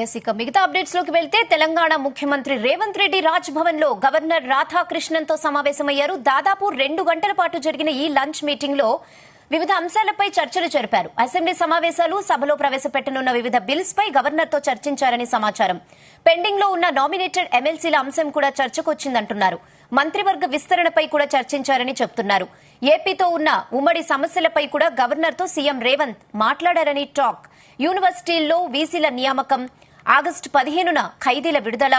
ఇక మిగతా అప్డేట్స్ లోకి వెళ్తే తెలంగాణ ముఖ్యమంత్రి రేవంత్ రెడ్డి రాజ్ భవన్ లో గవర్నర్ రాధాకృష్ణన్ తో సమావేశమయ్యారు. దాదాపు 2 గంటల పాటు జరిగిన ఈ లంచ్ మీటింగ్ లో వివిధ అంశాలపై చర్చలు జరిపారు. అసెంబ్లీ సమావేశాలు, సభలో ప్రవేశపెట్టనున్న వివిధ బిల్స్ పై గవర్నర్ తో చర్చించారని సమాచారం. పెండింగ్ లో ఉన్న నామినేటెడ్ ఎమ్మెల్సీల అంశం కూడా చర్చకొచ్చిందంటున్నారు. మంత్రివర్గ విస్తరణపై కూడా చర్చించారని చెబుతున్నారు. ఏపీతో ఉన్న ఉమ్మడి సమస్యలపై కూడా గవర్నర్ తో సీఎం రేవంత్ మాట్లాడారని టాక్. యూనివర్సిటీల్లో వీసీల నియామకం, ఆగస్టు 15న ఖైదీల విడుదల,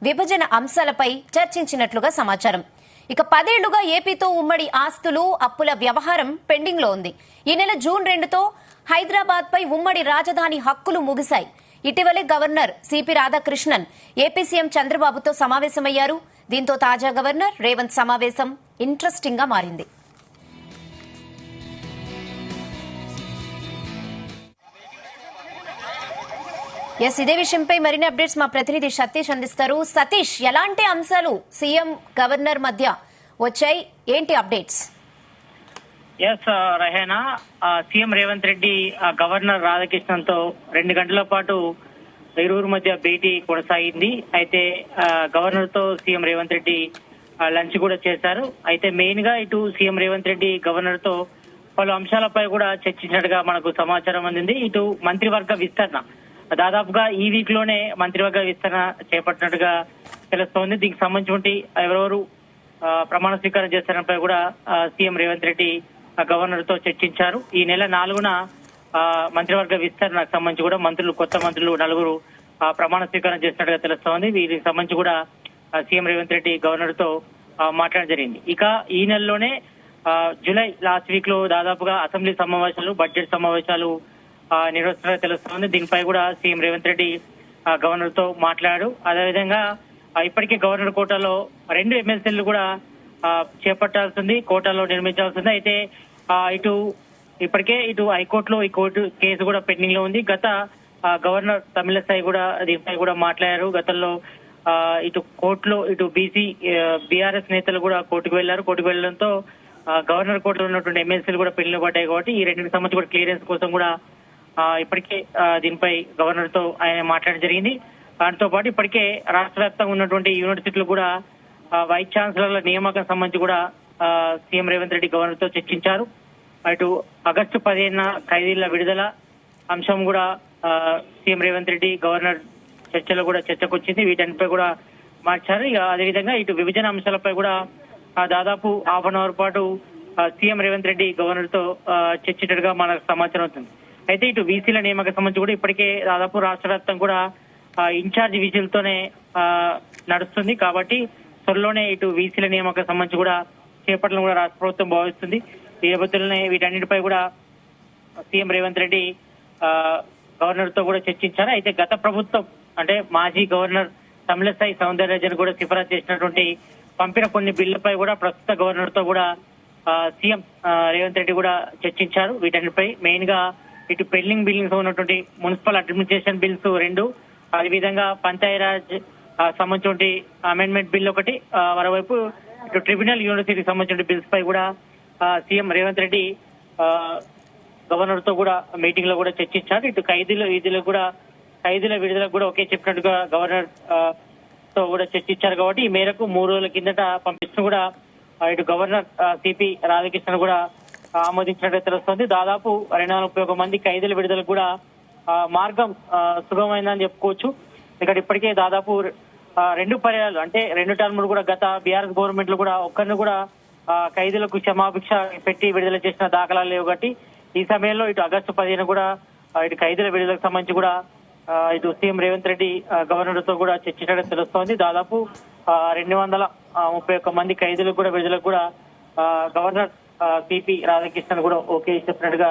విభజన అంశాలపై చర్చించినట్లుగా సమాచారం. 10 ఏళ్లుగా ఏపీతో ఉమ్మడి ఆస్తులు, అప్పుల వ్యవహారం పెండింగ్ లో ఉంది. ఈ నెల జూన్ 2తో హైదరాబాద్ పై ఉమ్మడి రాజధాని హక్కులు ముగిశాయి. ఇటీవలే governor CP Radhakrishnan AP CM చంద్రబాబుతో సమావేశమయ్యారు. దీంతో తాజా గవర్నర్ రేవంత్ సమావేశం ఇంట్రెస్టింగ్ గా మారింది. ఇదే విషయంపై మరిన్ని అప్డేట్స్ మా ప్రతినిధి సతీష్ అందిస్తారు. సతీష్, ఎలాంటి అంశాలు సీఎం గవర్నర్ మధ్య వచ్చాయి, ఏంటి updates? Rahena, CM Revanth Reddy governor Radhakrishnan తో 2 గంటల పాటు ఇరువురు మధ్య భేటీ కొనసాగింది. అయితే గవర్నర్ తో సీఎం రేవంత్ రెడ్డి లంచ్ కూడా చేశారు. అయితే మెయిన్ గా ఇటు సీఎం రేవంత్ రెడ్డి గవర్నర్ తో పలు అంశాలపై కూడా చర్చించినట్టుగా మనకు సమాచారం అందింది. ఇటు మంత్రివర్గ విస్తరణ, దాదాపుగా ఈ వీక్ లోనే మంత్రివర్గ విస్తరణ చేపట్టినట్టుగా తెలుస్తోంది. దీనికి సంబంధించి ఎవరెవరు ప్రమాణ స్వీకారం చేస్తారంపై కూడా సీఎం రేవంత్ రెడ్డి గవర్నర్ తో చర్చించారు. ఈ నెల 4న మంత్రివర్గ విస్తరణకు సంబంధించి కూడా కొత్త మంత్రులు 4 ప్రమాణ స్వీకారం చేసినట్టుగా తెలుస్తోంది. వీరికి సంబంధించి కూడా సీఎం రేవంత్ రెడ్డి గవర్నర్ తో మాట్లాడడం జరిగింది. ఇక ఈ నెలలోనే జూలై లాస్ట్ వీక్ లో దాదాపుగా అసెంబ్లీ సమావేశాలు, బడ్జెట్ సమావేశాలు నిర్వహిస్తున్నట్టు తెలుస్తోంది. దీనిపై కూడా సీఎం రేవంత్ రెడ్డి గవర్నర్ తో మాట్లాడారు. అదేవిధంగా ఇప్పటికే గవర్నర్ కోటాలో 2 ఎమ్మెల్సీలు కూడా చేపట్టాల్సింది, కోటాలో నిర్మించాల్సింది. అయితే ఇప్పటికే హైకోర్టులో ఈ కోర్టు కేసు కూడా పెండింగ్ లో ఉంది. గత గవర్నర్ తమిళసై కూడా దీనిపై కూడా మాట్లాడారు. గతంలో కోర్టులో బీసీ బీఆర్ఎస్ నేతలు కూడా కోర్టుకు వెళ్లారు. కోర్టుకు వెళ్లడంతో గవర్నర్ కోర్టులో ఉన్నటువంటి ఎమ్మెల్సీలు కూడా పెళ్లిలో పడ్డాయి. కాబట్టి ఈ 2కి సంబంధించి కూడా క్లియరెన్స్ కోసం కూడా ఇప్పటికే దీనిపై గవర్నర్ తో ఆయన మాట్లాడడం జరిగింది. దాంతో పాటు ఇప్పటికే రాష్ట్ర వ్యాప్తంగా ఉన్నటువంటి యూనివర్సిటీలు కూడా వైస్ ఛాన్సలర్ల నియామకం సంబంధించి కూడా సీఎం రేవంత్ రెడ్డి గవర్నర్ తో చర్చించారు. ఆగస్టు 15న ఖైదీల విడుదల అంశం కూడా సీఎం రేవంత్ రెడ్డి గవర్నర్ చర్చలో కూడా చర్చకొచ్చింది. వీటన్నిపై కూడా మార్చారు. అదేవిధంగా విభజన అంశాలపై కూడా దాదాపు హాఫ్ అన్ అవర్ పాటు సీఎం రేవంత్ రెడ్డి గవర్నర్ తో చర్చించినట్టుగా మనకు సమాచారం అవుతుంది. అయితే వీసీల నియామక సంబంధించి కూడా ఇప్పటికే దాదాపు రాష్ట్ర వ్యాప్తంగా కూడా ఇన్ఛార్జ్ వీసీలతోనే నడుస్తుంది. కాబట్టి త్వరలోనే వీసీల నియామక సంబంధించి కూడా చేపట్టాలని కూడా రాష్ట్ర ప్రభుత్వం భావిస్తుంది. ఈ నేపథ్యంలోనే వీటన్నిటిపై కూడా సీఎం రేవంత్ రెడ్డి గవర్నర్ తో కూడా చర్చించారు. అయితే గత ప్రభుత్వం అంటే మాజీ గవర్నర్ తమిళసై సౌందరరాజన్ కూడా సిఫారసు చేసినటువంటి పంపిన కొన్ని బిల్లుపై కూడా ప్రస్తుత గవర్నర్ తో కూడా సీఎం రేవంత్ రెడ్డి కూడా చర్చించారు. వీటన్నిటిపై మెయిన్ గా పెండింగ్ బిల్లింగ్స్ ఉన్నటువంటి మున్సిపల్ అడ్మినిస్ట్రేషన్ బిల్స్ 2, అదేవిధంగా పంచాయరాజ్ సంబంధించిన అమెండ్మెంట్ బిల్ ఒకటి, మరోవైపు ట్రిబ్యునల్ యూనివర్సిటీకి సంబంధించిన బిల్స్ పై కూడా సీఎం రేవంత్ రెడ్డి గవర్నర్ తో కూడా మీటింగ్ లో కూడా చర్చించారు. ఖైదీల విడుదలకు కూడా ఒకే చెప్పినట్టుగా గవర్నర్ తో కూడా చర్చించారు. కాబట్టి ఈ మేరకు 3 రోజుల కిందట పంపిస్తూ కూడా గవర్నర్ సిపి రాధాకృష్ణన్ కూడా ఆమోదించినట్టు తెలుస్తోంది. దాదాపు 231 మంది ఖైదీల విడుదలకు కూడా మార్గం సుగమైందని చెప్పుకోవచ్చు. ఇప్పటికే దాదాపు 2 పర్యాలు అంటే 2 టర్ములు కూడా గత బీఆర్ఎస్ గవర్నమెంట్ లో కూడా ఒక్కరిని కూడా ఖైదీలకు క్షమాభిక్ష పెట్టి విడుదల చేసిన దాఖలాలు లేవు. కాబట్టి ఈ సమయంలో ఆగస్టు 15 కూడా ఖైదీల విడుదలకు సంబంధించి కూడా సీఎం రేవంత్ రెడ్డి గవర్నర్ తో కూడా చర్చించడం తెలుస్తోంది. దాదాపు 231 మంది ఖైదీలకు కూడా విడుదలకు కూడా గవర్నర్ సిపి రాధాకృష్ణన్ కూడా ఓకే చెప్పినట్టుగా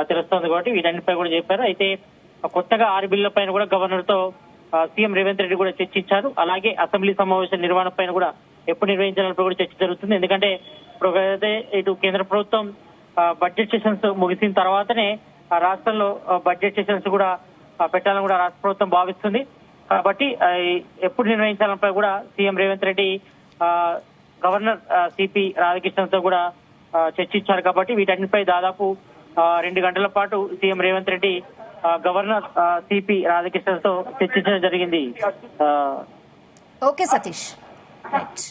తెలుస్తోంది. కాబట్టి వీటన్నిటిపై కూడా చెప్పారు. అయితే కొత్తగా 6 బిల్లుల పైన కూడా గవర్నర్ తో సీఎం రేవంత్ రెడ్డి కూడా చర్చించారు. అలాగే అసెంబ్లీ సమావేశం నిర్వహణ పైన కూడా ఎప్పుడు నిర్వహించాలని కూడా చర్చ జరుగుతుంది. ఎందుకంటే ఇప్పుడు కేంద్ర ప్రభుత్వం బడ్జెట్ సెషన్స్ ముగిసిన తర్వాతనే రాష్ట్రంలో బడ్జెట్ సెషన్స్ కూడా పెట్టాలని కూడా రాష్ట్ర ప్రభుత్వం భావిస్తుంది. కాబట్టి ఎప్పుడు నిర్వహించాలపై కూడా CM Revanth Reddy governor CP Radhakrishnan తో కూడా చర్చించారు. కాబట్టి వీటన్నిటిపై దాదాపు 2 గంటల పాటు CM Revanth Reddy governor CP రాధాకృష్ణన్తో చర్చించడం జరిగింది. ఓకే సతీష్. రైట్.